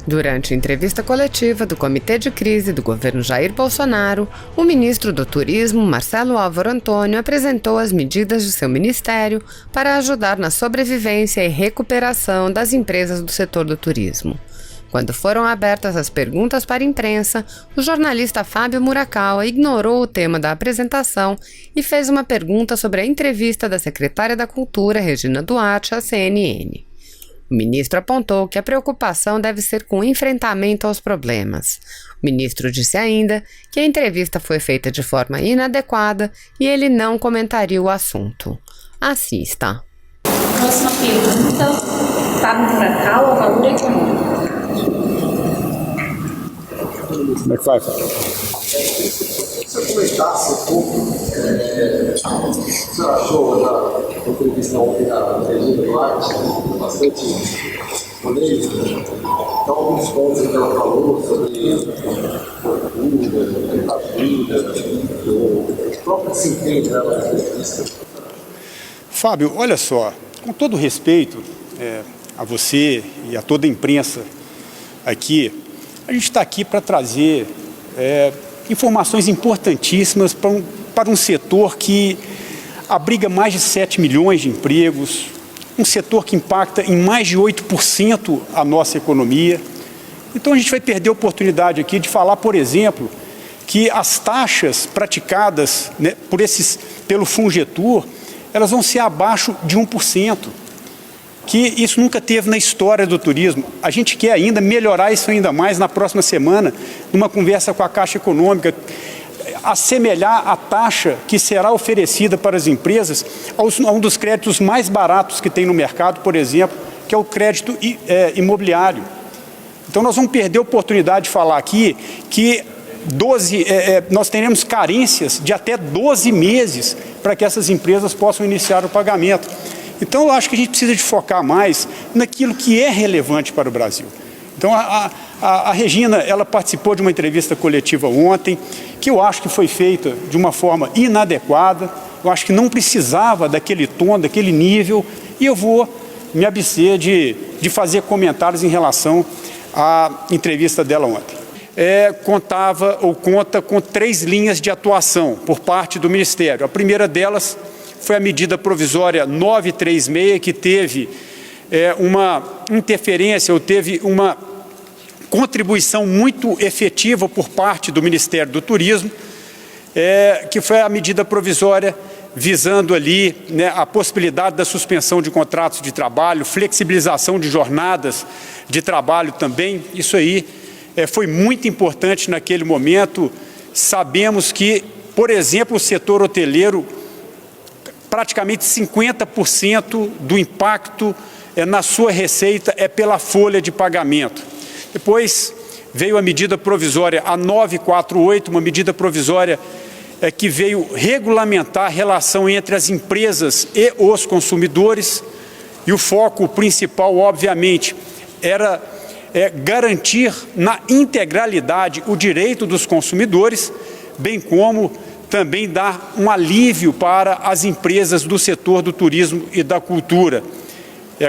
Durante a entrevista coletiva do Comitê de Crise do governo Jair Bolsonaro, o ministro do Turismo, Marcelo Álvaro Antônio, apresentou as medidas de seu ministério para ajudar na sobrevivência e recuperação das empresas do setor do turismo. Quando foram abertas as perguntas para a imprensa, o jornalista Fábio Murakawa ignorou o tema da apresentação e fez uma pergunta sobre a entrevista da secretária da Cultura, Regina Duarte, à CNN. O ministro apontou que a preocupação deve ser com o enfrentamento aos problemas. O ministro disse ainda que a entrevista foi feita de forma inadequada e ele não comentaria o assunto. Assista. Próxima pergunta, Fábio Murakawa, Valor Econômico. Como é que vai, Fábio? Você comentasse um pouco, o que você achou da entrevista ontem da Regina Duarte, bastante polêmica, então alguns pontos que ela falou sobre cultura, o próprio desempenho dela na entrevista. Fábio, olha só, com todo respeito a você e a toda a imprensa aqui, a gente está aqui para trazer informações importantíssimas para um setor que abriga mais de 7 milhões de empregos, um setor que impacta em mais de 8% a nossa economia. Então a gente vai perder a oportunidade aqui de falar, por exemplo, que as taxas praticadas, né, pelo Fungetur, elas vão ser abaixo de 1%. Que isso nunca teve na história do turismo. A gente quer ainda melhorar isso ainda mais na próxima semana, numa conversa com a Caixa Econômica, assemelhar a taxa que será oferecida para as empresas a um dos créditos mais baratos que tem no mercado, por exemplo, que é o crédito imobiliário. Então nós vamos perder a oportunidade de falar aqui que nós teremos carências de até 12 meses para que essas empresas possam iniciar o pagamento. Então, eu acho que a gente precisa de focar mais naquilo que é relevante para o Brasil. Então, a Regina, ela participou de uma entrevista coletiva ontem, que eu acho que foi feita de uma forma inadequada, eu acho que não precisava daquele tom, daquele nível, e eu vou me abster de fazer comentários em relação à entrevista dela ontem. Conta com 3 linhas de atuação por parte do Ministério. A primeira delas foi a medida provisória 936, que teve uma interferência ou teve uma contribuição muito efetiva por parte do Ministério do Turismo, que foi a medida provisória visando ali, né, a possibilidade da suspensão de contratos de trabalho, flexibilização de jornadas de trabalho também. Isso aí foi muito importante naquele momento. Sabemos que, por exemplo, o setor hoteleiro, praticamente 50% do impacto na sua receita é pela folha de pagamento. Depois veio a medida provisória, a 948, uma medida provisória que veio regulamentar a relação entre as empresas e os consumidores, e o foco principal, obviamente, era garantir na integralidade o direito dos consumidores, bem como também dar um alívio para as empresas do setor do turismo e da cultura.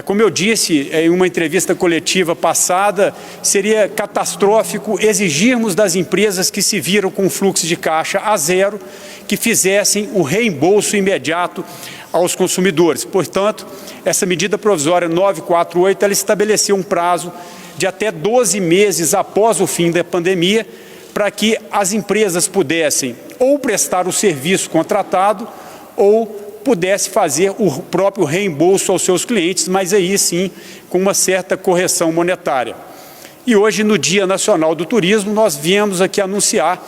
Como eu disse em uma entrevista coletiva passada, seria catastrófico exigirmos das empresas que se viram com fluxo de caixa a zero, que fizessem o reembolso imediato aos consumidores. Portanto, essa medida provisória 948, ela estabeleceu um prazo de até 12 meses após o fim da pandemia, para que as empresas pudessem ou prestar o serviço contratado ou pudesse fazer o próprio reembolso aos seus clientes, mas aí sim com uma certa correção monetária. E hoje, no Dia Nacional do Turismo, nós viemos aqui anunciar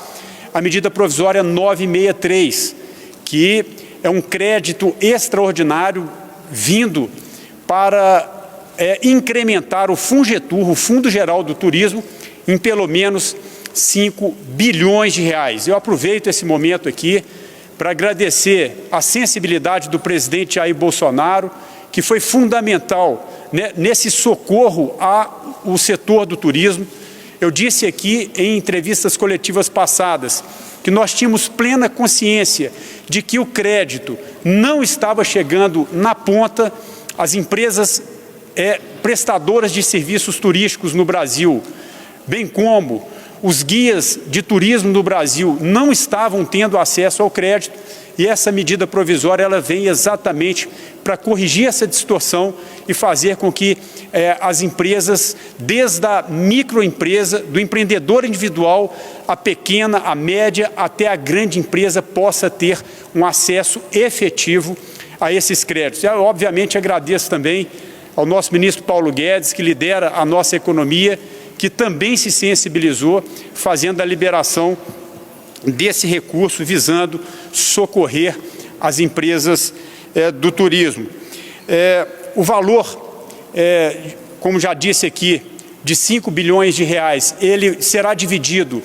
a medida provisória 963, que é um crédito extraordinário vindo para incrementar o Fungetur, o Fundo Geral do Turismo, em pelo menos 5 bilhões de reais. Eu aproveito esse momento aqui para agradecer a sensibilidade do presidente Jair Bolsonaro, que foi fundamental, né, nesse socorro ao setor do turismo. Eu disse aqui em entrevistas coletivas passadas que nós tínhamos plena consciência de que o crédito não estava chegando na ponta. As empresas prestadoras de serviços turísticos no Brasil bem como os guias de turismo do Brasil não estavam tendo acesso ao crédito, e essa medida provisória ela vem exatamente para corrigir essa distorção e fazer com que as empresas, desde a microempresa, do empreendedor individual, a pequena, a média, até a grande empresa, possa ter um acesso efetivo a esses créditos. Eu, obviamente, agradeço também ao nosso ministro Paulo Guedes, que lidera a nossa economia, que também se sensibilizou, fazendo a liberação desse recurso, visando socorrer as empresas do turismo. O valor, como já disse aqui, de 5 bilhões de reais, ele será dividido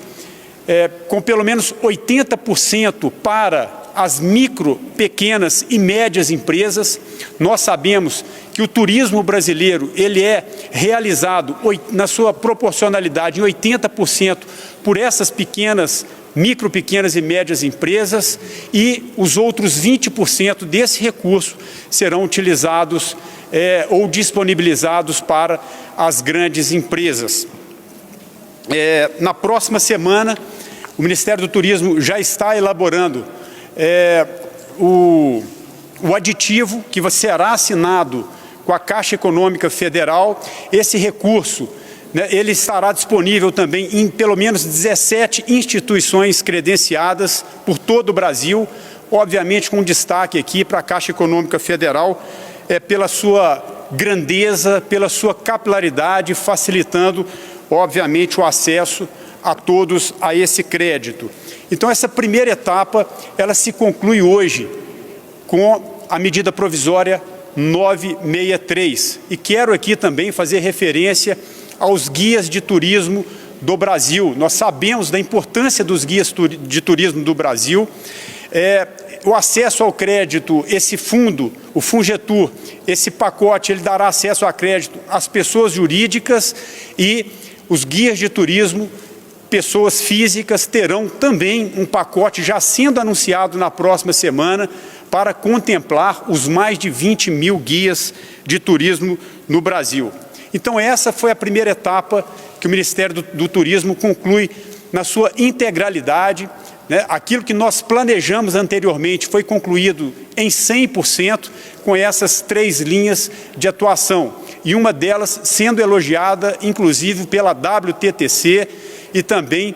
com pelo menos 80% para as micro, pequenas e médias empresas. Nós sabemos que o turismo brasileiro ele é realizado na sua proporcionalidade em 80% por essas pequenas, micro, pequenas e médias empresas, e os outros 20% desse recurso serão utilizados ou disponibilizados para as grandes empresas. Na próxima semana, o Ministério do Turismo já está elaborando o aditivo que será assinado com a Caixa Econômica Federal. Esse recurso, ele estará disponível também em pelo menos 17 instituições credenciadas por todo o Brasil, obviamente com destaque aqui para a Caixa Econômica Federal, pela sua grandeza, pela sua capilaridade, facilitando, obviamente, o acesso a todos a esse crédito. Então, essa primeira etapa, ela se conclui hoje com a medida provisória 963. E quero aqui também fazer referência aos guias de turismo do Brasil. Nós sabemos da importância dos guias de turismo do Brasil. O acesso ao crédito, esse fundo, o Fungetur, esse pacote, ele dará acesso a crédito às pessoas jurídicas, e os guias de turismo, pessoas físicas, terão também um pacote já sendo anunciado na próxima semana para contemplar os mais de 20 mil guias de turismo no Brasil. Então, essa foi a primeira etapa que o Ministério do Turismo conclui na sua integralidade. Aquilo que nós planejamos anteriormente foi concluído em 100% com essas 3 linhas de atuação, e uma delas sendo elogiada, inclusive, pela WTTC e também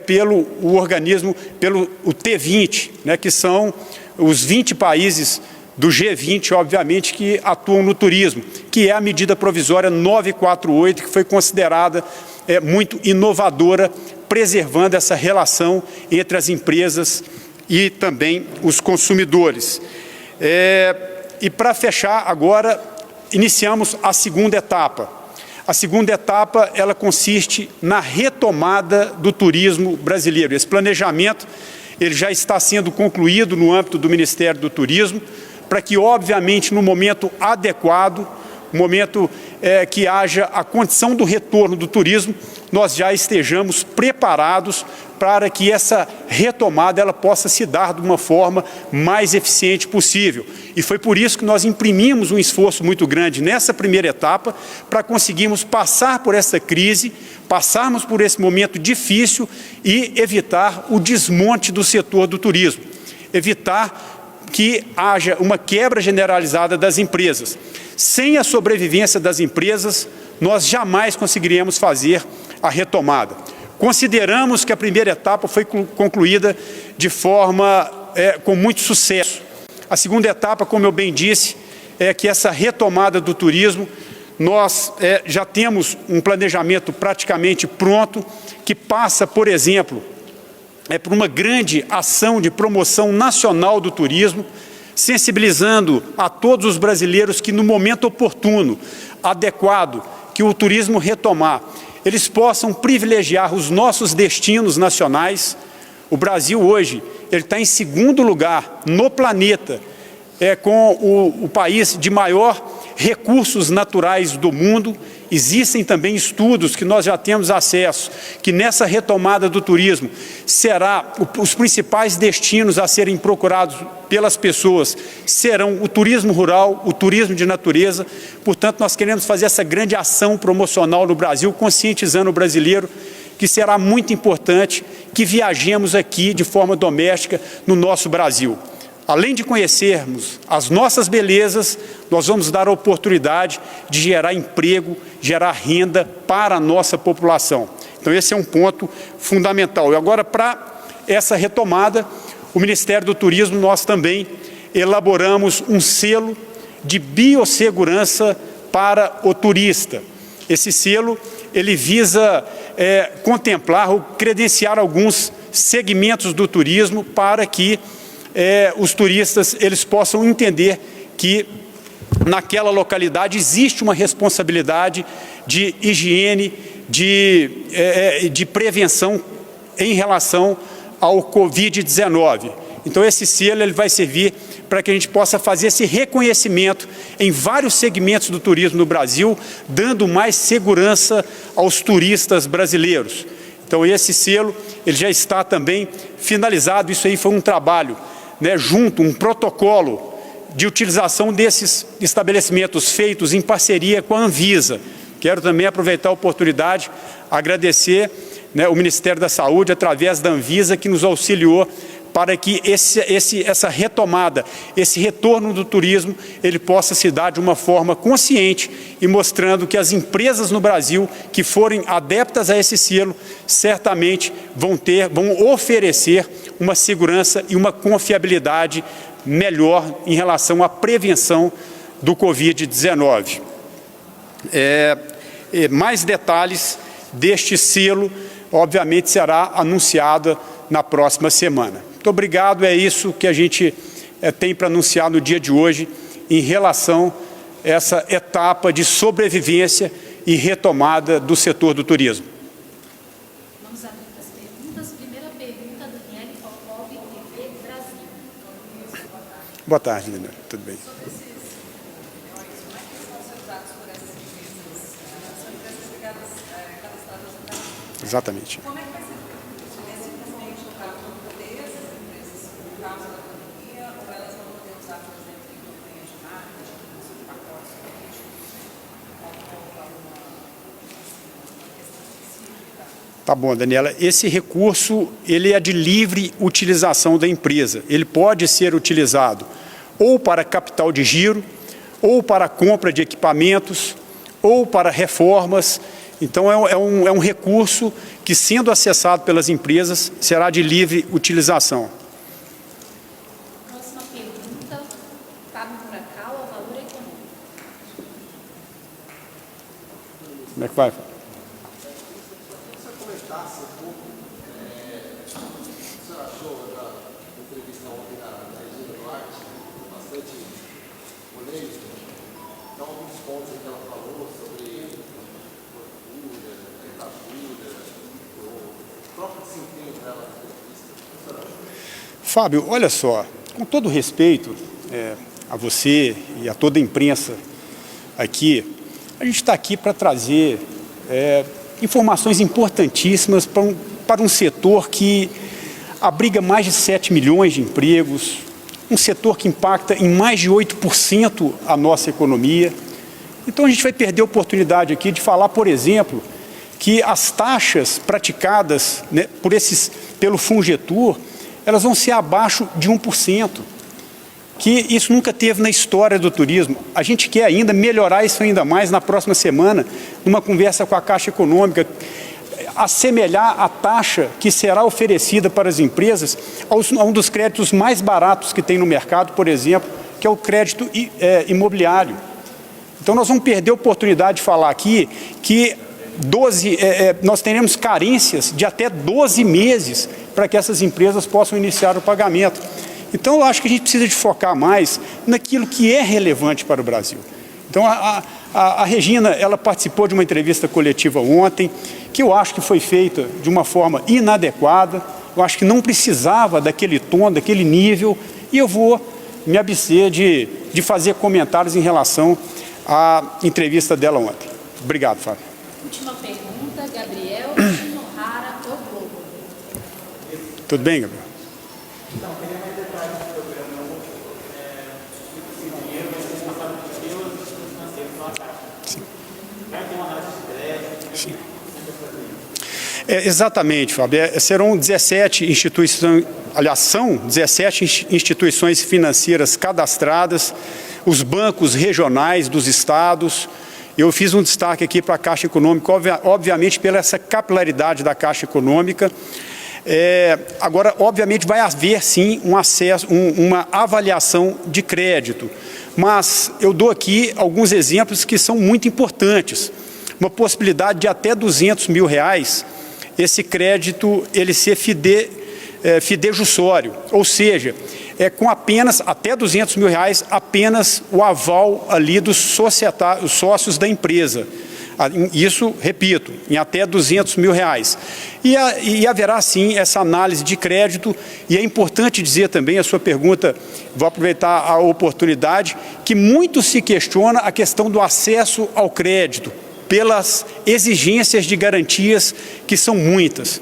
pelo o T20, que são os 20 países do G20, obviamente, que atuam no turismo, que é a medida provisória 948, que foi considerada muito inovadora, preservando essa relação entre as empresas e também os consumidores. E para fechar agora, iniciamos a segunda etapa. A segunda etapa, ela consiste na retomada do turismo brasileiro. Esse planejamento, ele já está sendo concluído no âmbito do Ministério do Turismo, para que, obviamente, no momento adequado, no momento que haja a condição do retorno do turismo, nós já estejamos preparados para que essa retomada ela possa se dar de uma forma mais eficiente possível. E foi por isso que nós imprimimos um esforço muito grande nessa primeira etapa, para conseguirmos passar por essa crise, passarmos por esse momento difícil e evitar o desmonte do setor do turismo, evitar que haja uma quebra generalizada das empresas. Sem a sobrevivência das empresas, nós jamais conseguiríamos fazer a retomada. Consideramos que a primeira etapa foi concluída de forma com muito sucesso. A segunda etapa, como eu bem disse, é que essa retomada do turismo, nós já temos um planejamento praticamente pronto, que passa, por exemplo, por uma grande ação de promoção nacional do turismo, sensibilizando a todos os brasileiros que, no momento oportuno, adequado, que o turismo retomar, eles possam privilegiar os nossos destinos nacionais. O Brasil hoje ele está em segundo lugar no planeta, com o país de maior recursos naturais do mundo. Existem também estudos que nós já temos acesso, que nessa retomada do turismo os principais destinos a serem procurados pelas pessoas serão o turismo rural, o turismo de natureza. Portanto, nós queremos fazer essa grande ação promocional no Brasil, conscientizando o brasileiro que será muito importante que viajemos aqui de forma doméstica no nosso Brasil. Além de conhecermos as nossas belezas, nós vamos dar a oportunidade de gerar emprego, gerar renda para a nossa população. Então, esse é um ponto fundamental. E agora, para essa retomada, o Ministério do Turismo, nós também elaboramos um selo de biossegurança para o turista. Esse selo, ele visa contemplar ou credenciar alguns segmentos do turismo para que os turistas eles possam entender que naquela localidade existe uma responsabilidade de higiene, de prevenção em relação ao Covid-19. Então, esse selo ele vai servir para que a gente possa fazer esse reconhecimento em vários segmentos do turismo no Brasil, dando mais segurança aos turistas brasileiros. Então, esse selo ele já está também finalizado. Isso aí foi um trabalho, junto, um protocolo de utilização desses estabelecimentos feitos em parceria com a Anvisa. Quero também aproveitar a oportunidade, agradecer o Ministério da Saúde, através da Anvisa, que nos auxiliou para que essa retomada, esse retorno do turismo, ele possa se dar de uma forma consciente e mostrando que as empresas no Brasil que forem adeptas a esse selo, certamente vão oferecer uma segurança e uma confiabilidade melhor em relação à prevenção do Covid-19. Mais detalhes deste selo, obviamente, será anunciada na próxima semana. Muito obrigado, é isso que a gente tem para anunciar no dia de hoje em relação a essa etapa de sobrevivência e retomada do setor do turismo. Vamos abrir para as perguntas. Primeira pergunta, Daniele Popov, TV Brasil. Boa tarde, Daniele. Tudo bem? Sobre esses milhões, como é que eles vão ser usados por essas empresas? São empresas ligadas, cadastradas no Brasil. Exatamente. Como é que vai ser feito? É simplesmente o cartão de poder essas empresas por causa da pandemia, ou elas vão poder usar, por exemplo, em campanhas de marketing, em pacotes políticos, ou alguma questão específica? Tá bom, Daniela. Esse recurso ele é de livre utilização da empresa. Ele pode ser utilizado ou para capital de giro, ou para compra de equipamentos, ou para reformas. Então, é um recurso que, sendo acessado pelas empresas, será de livre utilização. Próxima pergunta, Fábio Furacão, Valor Econômico. Como é que vai? Você comentasse um pouco, o que você achou da entrevista ontem da Regina Duarte, bastante polêmica. Então, alguns pontos que ela falou sobre tortura, ditadura, o próprio desempenho dela na entrevista. O que você achou? Fábio, olha só, com todo respeito a você e a toda a imprensa aqui, a gente está aqui para trazer informações importantíssimas para um setor que abriga mais de 7 milhões de empregos, um setor que impacta em mais de 8% a nossa economia. Então, a gente vai perder a oportunidade aqui de falar, por exemplo, que as taxas praticadas pelo Fungetur, elas vão ser abaixo de 1%, que isso nunca teve na história do turismo. A gente quer ainda melhorar isso ainda mais na próxima semana, numa conversa com a Caixa Econômica, assemelhar a taxa que será oferecida para as empresas a um dos créditos mais baratos que tem no mercado, por exemplo, que é o crédito imobiliário. Então, nós vamos perder a oportunidade de falar aqui que nós teremos carências de até 12 meses para que essas empresas possam iniciar o pagamento. Então, eu acho que a gente precisa de focar mais naquilo que é relevante para o Brasil. Então, a Regina, ela participou de uma entrevista coletiva ontem, que eu acho que foi feita de uma forma inadequada, eu acho que não precisava daquele tom, daquele nível, e eu vou me abster de fazer comentários em relação a entrevista dela ontem. Obrigado, Fábio. Última pergunta, Gabriel Shinohara, O Globo. Tudo bem, Gabriel? Sim. Exatamente, Fábio. Serão 17 instituições, aliás, são 17 instituições financeiras cadastradas, os bancos regionais dos estados. Eu fiz um destaque aqui para a Caixa Econômica, obviamente pela essa capilaridade da Caixa Econômica. Agora, obviamente, vai haver sim um acesso, uma avaliação de crédito, mas eu dou aqui alguns exemplos que são muito importantes. Uma possibilidade de até R$200 mil, esse crédito ele ser fidejussório, ou seja, com apenas até R$200 mil, apenas o aval ali dos sócios da empresa. Isso, repito, em até R$200 mil. E haverá, sim, essa análise de crédito, e é importante dizer também, a sua pergunta, vou aproveitar a oportunidade, que muito se questiona a questão do acesso ao crédito, pelas exigências de garantias, que são muitas.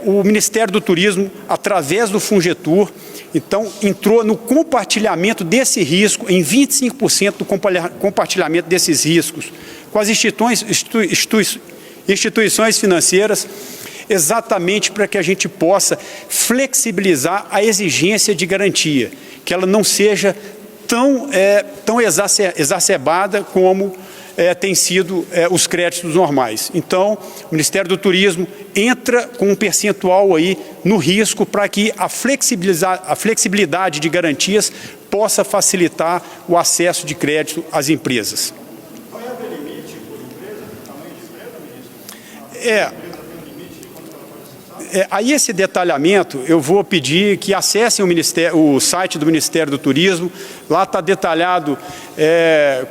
O Ministério do Turismo, através do Fungetur, então, entrou no compartilhamento desse risco, em 25% do compartilhamento desses riscos, com as instituições financeiras, exatamente para que a gente possa flexibilizar a exigência de garantia, que ela não seja tão exacerbada como tem sido os créditos normais. Então, o Ministério do Turismo entra com um percentual aí no risco para que a flexibilidade de garantias possa facilitar o acesso de crédito às empresas. Não é haver limite por empresa, tamanho de empresa, ministro? Aí esse detalhamento, eu vou pedir que acessem o site do Ministério do Turismo. Lá está detalhado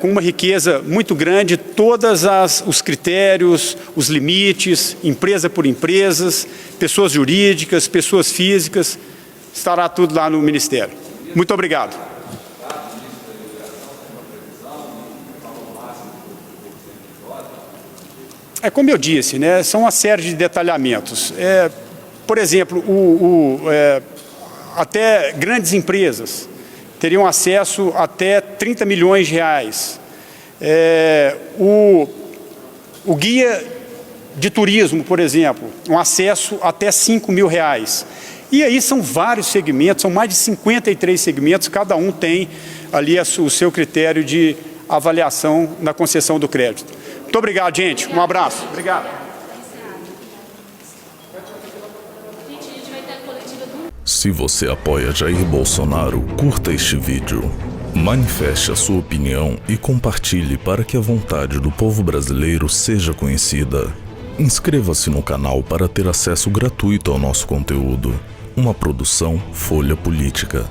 com uma riqueza muito grande todos os critérios, os limites, empresa por empresas, pessoas jurídicas, pessoas físicas, estará tudo lá no Ministério. Muito obrigado. Como eu disse, né, são uma série de detalhamentos. Por exemplo, até grandes empresas teriam acesso até R$30 milhões. O guia de turismo, por exemplo, um acesso até R$5 mil. E aí são vários segmentos, são mais de 53 segmentos, cada um tem ali o seu critério de avaliação na concessão do crédito. Muito obrigado, gente. Um abraço. Obrigado. Se você apoia Jair Bolsonaro, curta este vídeo. Manifeste a sua opinião e compartilhe para que a vontade do povo brasileiro seja conhecida. Inscreva-se no canal para ter acesso gratuito ao nosso conteúdo. Uma produção Folha Política.